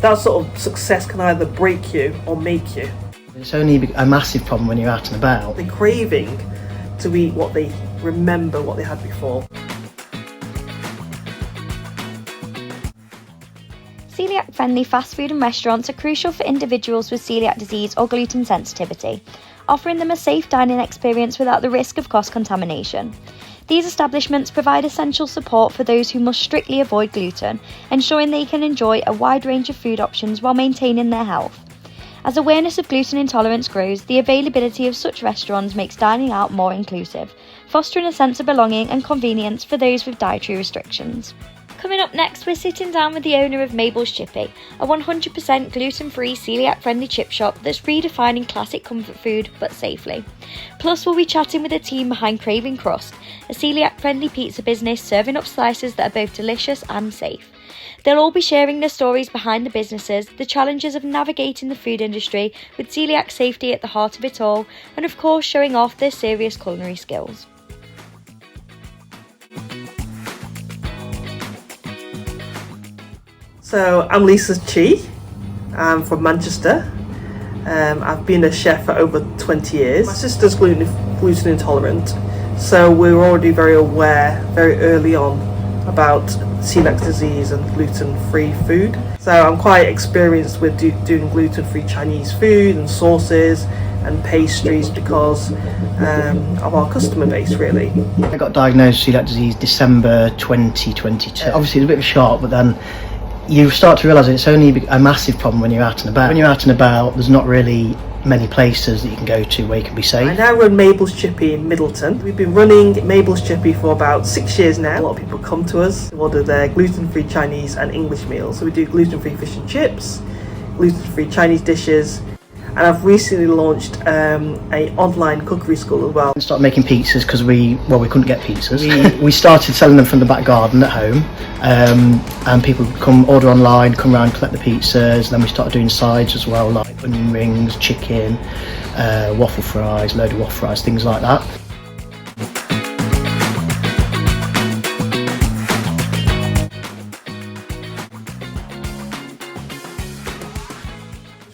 that sort of success can either break you or make you. It's only a massive problem when you're out and about. The craving to eat what they remember what they had before. Celiac-friendly fast food and restaurants are crucial for individuals with celiac disease or gluten sensitivity, offering them a safe dining experience without the risk of cross-contamination. These establishments provide essential support for those who must strictly avoid gluten, ensuring they can enjoy a wide range of food options while maintaining their health. As awareness of gluten intolerance grows, the availability of such restaurants makes dining out more inclusive, fostering a sense of belonging and convenience for those with dietary restrictions. Coming up next, we're sitting down with the owner of Mabel's Chippy, a 100% gluten-free, celiac-friendly chip shop that's redefining classic comfort food, but safely. Plus, we'll be chatting with the team behind Craving Crust, a celiac-friendly pizza business serving up slices that are both delicious and safe. They'll all be sharing their stories behind the businesses, the challenges of navigating the food industry with celiac safety at the heart of it all, and of course showing off their serious culinary skills. So I'm Lisa Chi. I'm from Manchester. I've been a chef for over 20 years. My sister's gluten intolerant, so we were already very aware very early on about celiac disease and gluten-free food. So I'm quite experienced with doing gluten-free Chinese food and sauces and pastries because of our customer base, really. I got diagnosed with celiac disease December 2022. Obviously it's a bit of a shock, but then you start to realise it's only a massive problem when you're out and about. When you're out and about, there's not really many places that you can go to where you can be safe. I now run Mabel's Chippy in Middleton. We've been running Mabel's Chippy for about 6 years now. A lot of people come to us to order their gluten-free Chinese and English meals. So we do gluten-free fish and chips, gluten-free Chinese dishes, and I've recently launched an online cookery school as well. We started making pizzas because we couldn't get pizzas. We started selling them from the back garden at home, and people would come order online, come around, collect the pizzas. Then we started doing sides as well, like onion rings, chicken, waffle fries, load of waffle fries, things like that.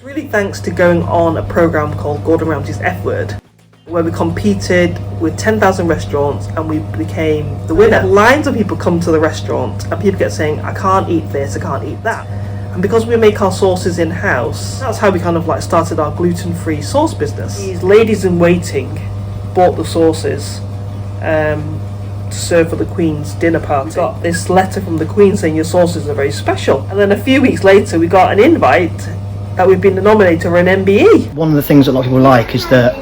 Really thanks to going on a program called Gordon Ramsay's F Word, where we competed with 10,000 restaurants and we became the winner. Lines of people come to the restaurant and people get saying, I can't eat this, I can't eat that. And because we make our sauces in-house, that's how we kind of like started our gluten-free sauce business. These ladies in waiting bought the sauces to serve for the Queen's dinner party. We got this letter from the Queen saying your sauces are very special. And then a few weeks later we got an invite that we've been nominated for an MBE. One of the things that a lot of people like is that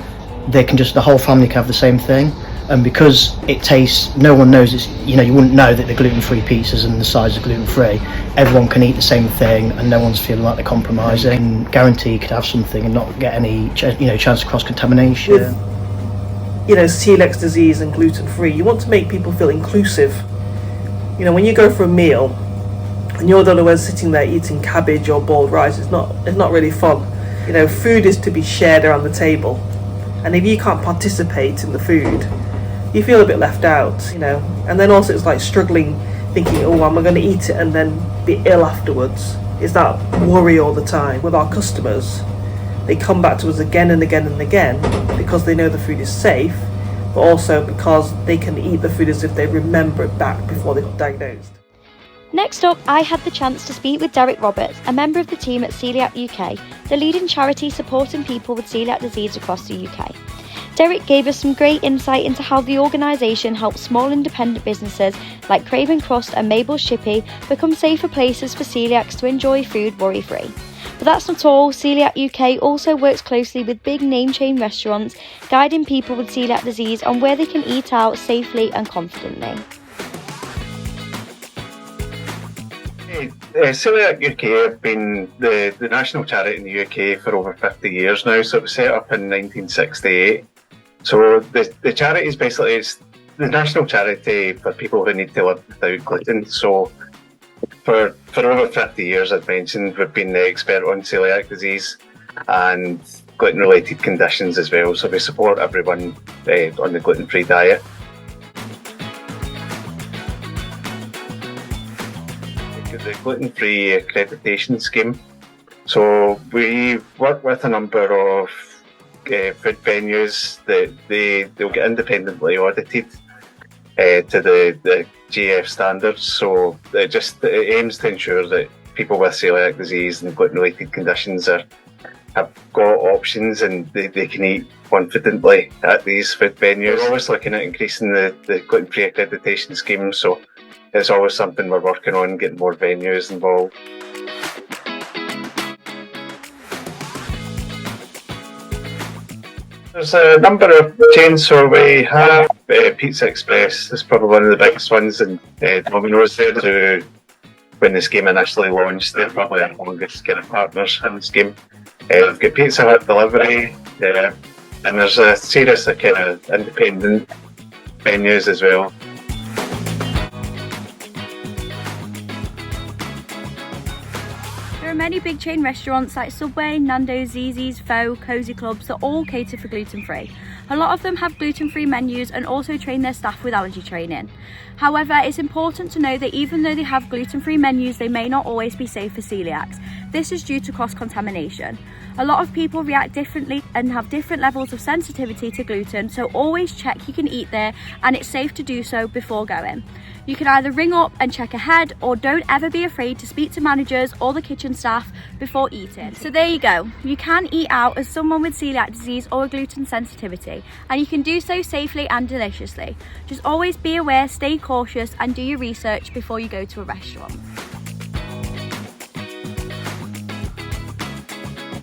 the whole family can have the same thing, and because it tastes, no one knows it's, you wouldn't know that they're gluten-free pizzas and the size are gluten-free. Everyone can eat the same thing and no one's feeling like they're compromising. And guarantee you could have something and not get any chance of cross-contamination. With celiac disease and gluten-free, you want to make people feel inclusive. When you go for a meal and you're the only one sitting there eating cabbage or boiled rice, it's not really fun. Food is to be shared around the table, and if you can't participate in the food, you feel a bit left out. And then also it's like struggling, thinking, oh, am I going to eat it and then be ill afterwards? Is that worry all the time. With our customers, they come back to us again and again and again because they know the food is safe, but also because they can eat the food as if they remember it back before they got diagnosed. Next up, I had the chance to speak with Derek Roberts, a member of the team at Coeliac UK, the leading charity supporting people with celiac disease across the UK. Derek gave us some great insight into how the organisation helps small independent businesses like Craving Crust and Mabel's Chippy become safer places for celiacs to enjoy food worry-free. But that's not all. Coeliac UK also works closely with big name chain restaurants, guiding people with celiac disease on where they can eat out safely and confidently. Coeliac UK have been the national charity in the UK for over 50 years now, so it was set up in 1968. So the charity is basically the national charity for people who need to live without gluten. So for over 50 years, I've mentioned, we've been the expert on celiac disease and gluten-related conditions as well. So we support everyone on the gluten-free diet. The gluten-free accreditation scheme, So we work with a number of food venues that they'll get independently audited to the GF standards. So it aims to ensure that people with celiac disease and gluten-related conditions have got options and they can eat confidently at these food venues. We're always looking at increasing the gluten-free accreditation scheme, so it's always something we're working on, getting more venues involved. There's a number of chains, so we have Pizza Express is probably one of the biggest ones, and Domino's there. When the scheme initially launched, they're probably our longest kind of partners in the scheme. We've got Pizza Hut delivery, and there's a series of kind of independent venues as well. There are many big chain restaurants like Subway, Nando's, Zizzi's, Pho, Cozy Clubs that all cater for gluten-free. A lot of them have gluten-free menus and also train their staff with allergy training. However, it's important to know that even though they have gluten-free menus, they may not always be safe for celiacs. This is due to cross-contamination. A lot of people react differently and have different levels of sensitivity to gluten, so always check you can eat there and it's safe to do so before going. You can either ring up and check ahead, or don't ever be afraid to speak to managers or the kitchen staff before eating. So there you go, you can eat out as someone with celiac disease or a gluten sensitivity, and you can do so safely and deliciously. Just always be aware, stay cautious and do your research before you go to a restaurant.